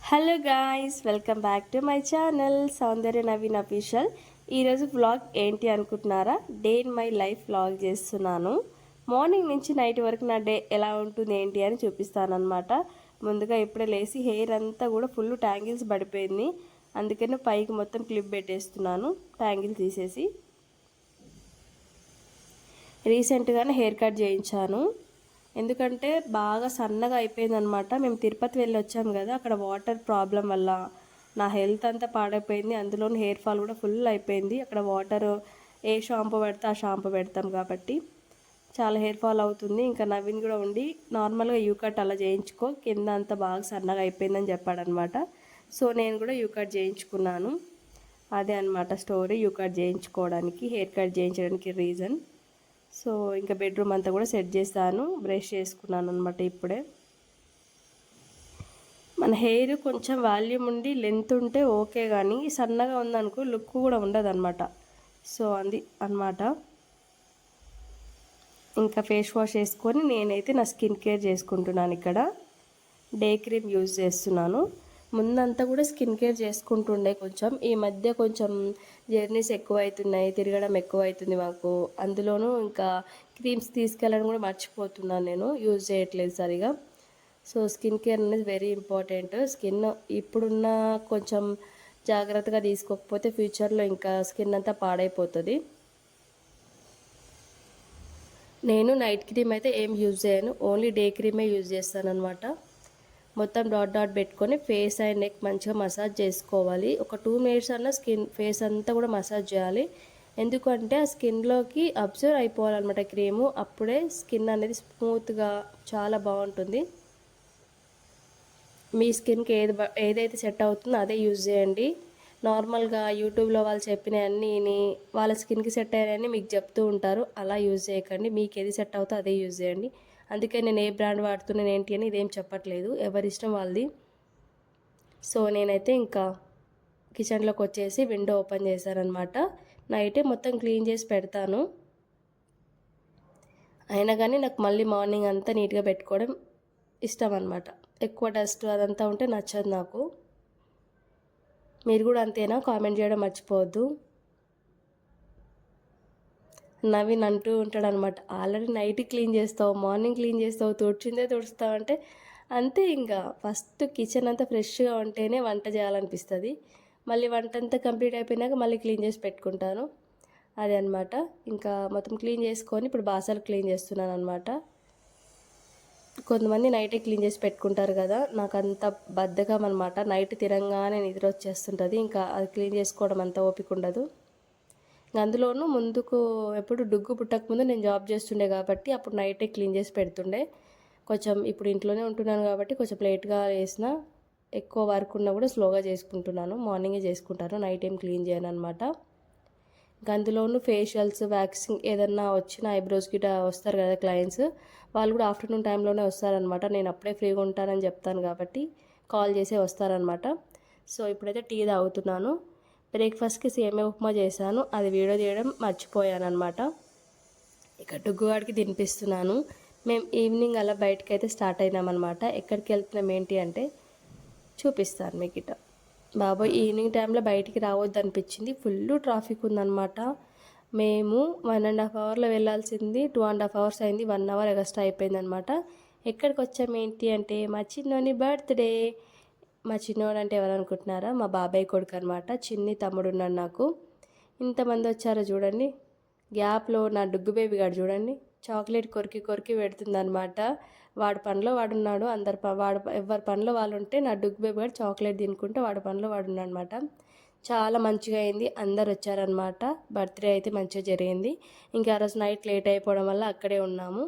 Hello guys, welcome back to my channel Soundarya Naveen official. ఈరోజు vlog ఏంటి అనుకుంటున్నారా? Day in my life vlog చేస్తున్నాను. Morning నుంచి night వరకు నా డే ఎలా ఉంటుంది ఏంటి అని చూపిస్తానమాట. ముందుగా ఇప్పుడే లేచి హెయిర్ అంతా కూడా ఫుల్ ట్యాంగిల్స్ పడిపోయింది. అందుకని పైకి మొత్తం క్లిప్ పెట్టేస్తున్నాను ట్యాంగిల్ తీసేసి. రీసెంట్గానే హెయిర్ కట్ చేయించాను. ఎందుకంటే బాగా సన్నగా అయిపోయిందనమాట. మేము తిరుపతి వెళ్ళి వచ్చాము కదా, అక్కడ వాటర్ ప్రాబ్లం వల్ల నా హెల్త్ అంతా పాడైపోయింది. అందులోని హెయిర్ ఫాల్ కూడా ఫుల్ అయిపోయింది. అక్కడ వాటర్ ఏ షాంపూ పెడితే ఆ షాంపూ పెడతాం కాబట్టి చాలా హెయిర్ ఫాల్ అవుతుంది. ఇంకా నవీన్ కూడా ఉండి నార్మల్గా యూ కట్ అలా చేయించుకో, కింద అంతా బాగా సన్నగా అయిపోయిందని చెప్పాడనమాట. సో నేను కూడా యూ కట్ చేయించుకున్నాను. అదే అనమాట స్టోరీ, యూ కట్ చేయించుకోవడానికి, హెయిర్ కట్ చేయించడానికి రీజన్. సో ఇంకా బెడ్రూమ్ అంతా కూడా సెట్ చేస్తాను, బ్రష్ చేసుకున్నాను అనమాట. ఇప్పుడే మన హెయిర్ కొంచెం వాల్యూమ్ ఉండి లెంత్ ఉంటే ఓకే, కానీ సన్నగా ఉందనుకో లుక్ కూడా ఉండదు అనమాట. సో అది అనమాట. ఇంకా ఫేస్ వాష్ వేసుకొని నేనైతే నా స్కిన్ కేర్ చేసుకుంటున్నాను. ఇక్కడ డే క్రీమ్ యూజ్ చేస్తున్నాను. ముందంతా కూడా స్కిన్ కేర్ చేసుకుంటుండే, కొంచెం ఈ మధ్య కొంచెం జర్నీస్ ఎక్కువ అవుతున్నాయి, తిరగడం ఎక్కువ అవుతుంది మాకు. అందులోనూ ఇంకా క్రీమ్స్ తీసుకెళ్ళడం కూడా మర్చిపోతున్నాను, నేను యూజ్ చేయట్లేదు సరిగా. సో స్కిన్ కేర్ అనేది వెరీ ఇంపార్టెంట్. స్కిన్ ఇప్పుడున్న కొంచెం జాగ్రత్తగా తీసుకోకపోతే ఫ్యూచర్లో ఇంకా స్కిన్ అంతా పాడైపోతుంది. నేను నైట్ క్రీమ్ అయితే ఏం యూజ్ చేయను, ఓన్లీ డే క్రీమే యూజ్ చేస్తాను అనమాట. మొత్తం డాట్ డాట్ పెట్టుకొని ఫేస్ అండ్ నెక్ మంచిగా మసాజ్ చేసుకోవాలి. ఒక 2 మినిట్స్ అన్న ఫేస్ అంతా కూడా మసాజ్ చేయాలి. ఎందుకంటే ఆ స్కిన్లోకి అబ్జర్వ్ అయిపోవాలన్నమాట క్రీము. అప్పుడే స్కిన్ అనేది స్మూత్గా చాలా బాగుంటుంది. మీ స్కిన్కి ఏదైతే సెట్ అవుతుందో అదే యూజ్ చేయండి. నార్మల్గా యూట్యూబ్లో వాళ్ళు చెప్పినవన్నీ వాళ్ళ స్కిన్కి సెట్ అయ్యాయని మీకు చెప్తూ ఉంటారు, అలా యూజ్ చేయకండి. మీకు ఏది సెట్ అవుతుందో అదే యూజ్ చేయండి. అందుకే నేను ఏ బ్రాండ్ వాడుతున్నాను ఏంటి అని ఇదేం చెప్పట్లేదు, ఎవరి ఇష్టం వాళ్ళది. సో నేనైతే ఇంకా కిచెన్లోకి వచ్చేసి విండో ఓపెన్ చేశానమాట. నైటే మొత్తం క్లీన్ చేసి పెడతాను. అయినా కానీ నాకు మళ్ళీ మార్నింగ్ అంతా నీట్గా పెట్టుకోవడం ఇష్టం అనమాట. ఎక్కువ డస్ట్ అదంతా ఉంటే నచ్చదు నాకు. మీరు కూడా అంతేనా? కామెంట్ చేయడం మర్చిపోవద్దు. నవీన్ అంటూ ఉంటాడు అనమాట, ఆల్రెడీ నైట్ క్లీన్ చేస్తావు, మార్నింగ్ క్లీన్ చేస్తావు, తుడిచిందే తుడుస్తావు అంటే అంతే. ఇంకా ఫస్ట్ కిచెన్ అంతా ఫ్రెష్గా ఉంటేనే వంట చేయాలనిపిస్తుంది. మళ్ళీ వంట అంతా కంప్లీట్ అయిపోయినాక మళ్ళీ క్లీన్ చేసి పెట్టుకుంటాను. అదే అనమాట. ఇంకా మొత్తం క్లీన్ చేసుకొని ఇప్పుడు బాసలు క్లీన్ చేస్తున్నాను అనమాట. కొంతమంది నైటే క్లీన్ చేసి పెట్టుకుంటారు కదా, నాకు అంత బద్ధకం అనమాట. నైట్ తిరంగానే నిద్ర వచ్చేస్తుంటుంది, ఇంకా అది క్లీన్ చేసుకోవడం అంత ఓపిక ఉండదు. అందులోనూ ముందుకు ఎప్పుడు డుగ్గు పుట్టకముందు నేను జాబ్ చేస్తుండే కాబట్టి అప్పుడు నైటే క్లీన్ చేసి పెడుతుండే. కొంచెం ఇప్పుడు ఇంట్లోనే ఉంటున్నాను కాబట్టి కొంచెం లేట్గా వేసిన, ఎక్కువ వర్క్ ఉన్నా కూడా స్లోగా చేసుకుంటున్నాను. మార్నింగే చేసుకుంటాను, నైట్ ఏం క్లీన్ చేయను అనమాట. ఇంకా అందులోనూ ఫేషియల్స్, వ్యాక్సింగ్ ఏదన్నా వచ్చిన ఐబ్రోస్ గిట వస్తారు కదా క్లయింట్స్, వాళ్ళు కూడా ఆఫ్టర్నూన్ టైంలోనే వస్తారనమాట. నేను అప్పుడే ఫ్రీగా ఉంటానని చెప్తాను కాబట్టి కాల్ చేసే వస్తారనమాట. సో ఇప్పుడైతే టీ తాగుతున్నాను. బ్రేక్ఫాస్ట్కి సేమియా ఉప్మా చేశాను, అది వీడియో చేయడం మర్చిపోయాను అనమాట. ఇక డుగ్గువాడికి తినిపిస్తున్నాను. మేము ఈవినింగ్ అలా బయటకు అయితే స్టార్ట్ అయినామన్నమాట. ఎక్కడికి వెళ్తున్నాం ఏంటి అంటే చూపిస్తాను మీకు ఇట. బాబోయ్, ఈవినింగ్ టైంలో బయటికి రావద్దు అనిపించింది, ఫుల్ ట్రాఫిక్ ఉందన్నమాట. మేము 1.5 అవర్లో వెళ్ళాల్సింది 2.5 అవర్స్ అయింది, 1 అవర్ ఎగస్ట్రా అయిపోయిందనమాట. ఎక్కడికి వచ్చాము ఏంటి అంటే మా చిన్నోని బర్త్డే. మా చిన్నోడు అంటే ఎవరు అనుకుంటున్నారా? మా బాబాయ్ కొడుకు అనమాట. చిన్ని తమ్ముడు ఉన్నాడు నాకు. ఇంతమంది వచ్చారో చూడండి. గ్యాప్లో నా డుగ్గు బేబీ గారు చూడండి, చాక్లెట్ కొరికి కొరికి పెడుతుందనమాట. వాడి పనిలో వాడున్నాడు, ఎవరి పనిలో వాళ్ళు ఉంటే నా డుగ్గు బేబీ గారు చాక్లెట్ తినుకుంటే వాడి పనిలో వాడున్నాడు అనమాట. చాలా మంచిగా అయింది, అందరు వచ్చారనమాట. బర్త్డే అయితే మంచిగా జరిగింది. ఇంకా ఆ రోజు నైట్ లేట్ అయిపోవడం వల్ల అక్కడే ఉన్నాము.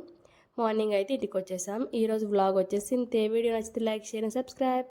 మార్నింగ్ అయితే ఇంటికి వచ్చేసాం. ఈరోజు వ్లాగ్ వచ్చేసి ఇంతే. వీడియో నచ్చితే లైక్, షేర్ అండ్ సబ్స్క్రైబ్.